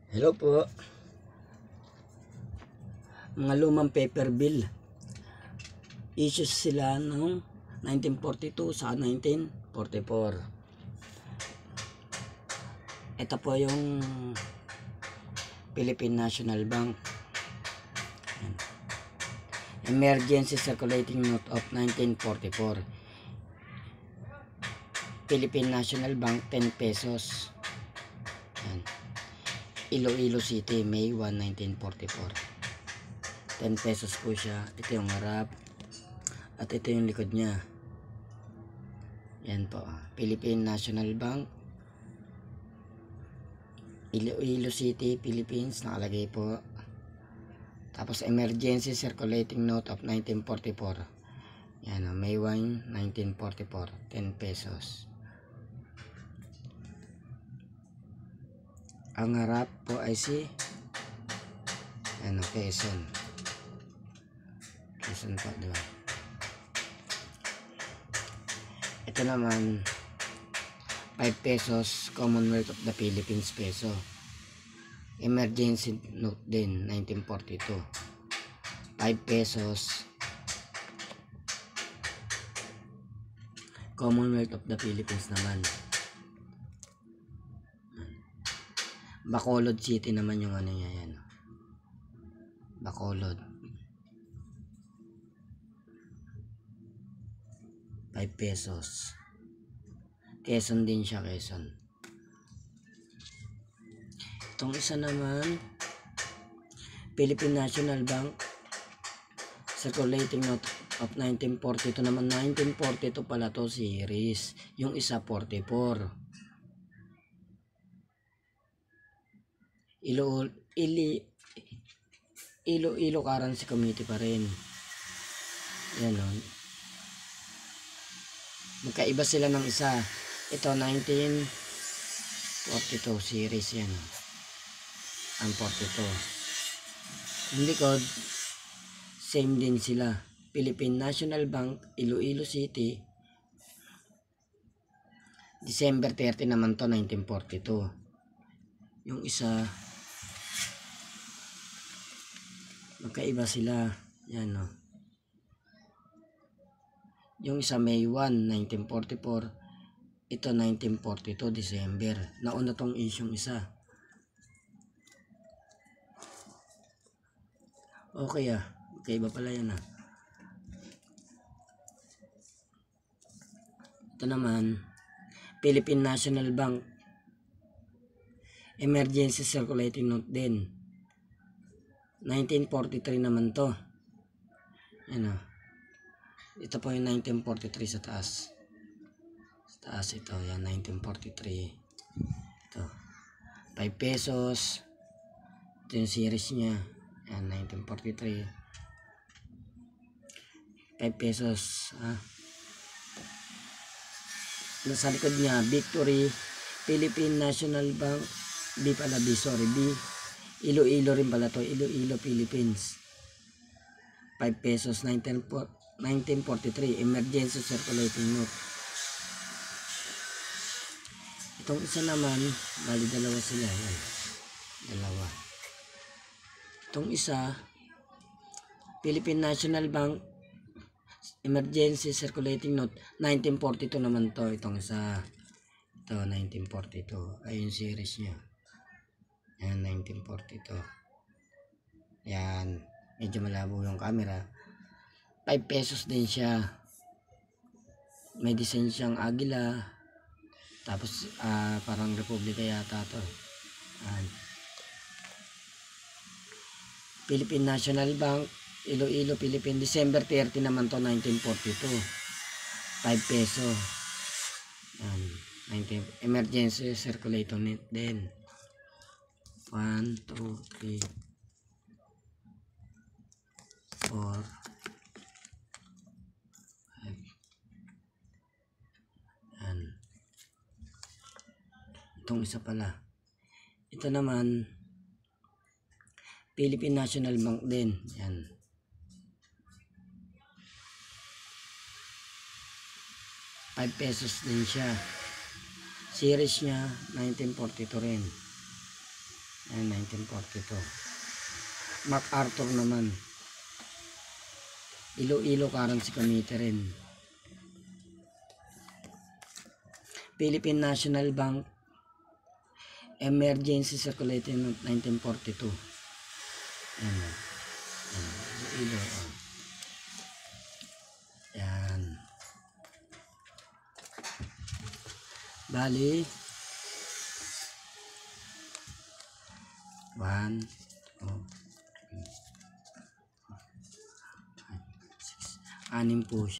Hello po. Mga lumang paper bill. Issues sila noong 1942 sa 1944. Ito po yung Philippine National Bank. Emergency Circulating Note of 1944. Philippine National Bank, 10 pesos. Yan. Iloilo City, May 1, 1944. 10 pesos po siya. Ito yung harap. At ito yung likod niya. Yan po. Philippine National Bank, Iloilo City, Philippines. Nakalagay po. Tapos Emergency Circulating Note of 1944. Yan o. May 1, 1944. 10 pesos. Ang harap po ay si Quezon. Quezon po, diba? Ito naman 5 pesos Commonwealth of the Philippines peso. Emergency note din 1942. 5 pesos Commonwealth of the Philippines naman. Bacolod City naman yung ano niya, yan. Bacolod. 5 pesos. Quezon din siya, Quezon. Itong isa naman, Philippine National Bank, Circulating Note of 1942 naman. 1942 pala to series. Yung isa 44. Iloilo Currency Committee pa rin. Yan o. Magkaiba sila ng isa. Ito 1942 series yan. Ang 42. Yung likod, same din sila. Philippine National Bank, Iloilo City. December 30 naman to, 1942. Yung isa, magkaiba sila. Yan o. Yung isa May 1, 1944. Ito 1942 December. Nauna tong isyong isa. Okay ah. Magkaiba pala yan ah. Ito naman Philippine National Bank, Emergency Circulating Note din. 1943 naman to. Ano? Ito po yung 1943 sa taas. Sa taas ito. Yan, 1943. Ito. 5 pesos. Ito yung series niya. Yan, 1943. 5 pesos. Nasa likod niya, Victory, Philippine National Bank, B pala, B, sorry, B. Iloilo rin pala to, Iloilo, Philippines. 5 pesos, 1943, Emergency Circulating Note. Itong isa naman, bali dalawa sila. Yan. Dalawa. Itong isa, Philippine National Bank, Emergency Circulating Note, 1942 naman to. Itong isa, ito 1942. Ayun series niya. Yan, 1942. Yan, medyo malabo yung camera. 5 pesos din siya. May design siyang agila. Tapos parang republika yata to. Philippine National Bank, Iloilo, Philippines. December 30 naman to, 1942. 5 peso. Yan, 19, Emergency Circulating Note din. 1, 2, 3, 4, itong isa pala. Ito naman Philippine National Bank din. Yan. 5 pesos din siya. Series niya 1942 rin. Ayan, 1942. MacArthur naman. Iloilo currency committee rin. Philippine National Bank Emergency Circulating Note 1942. Ayan. Iloilo. Oh. Ayan. Bali 1 2 3 4 5 6 6 po siya.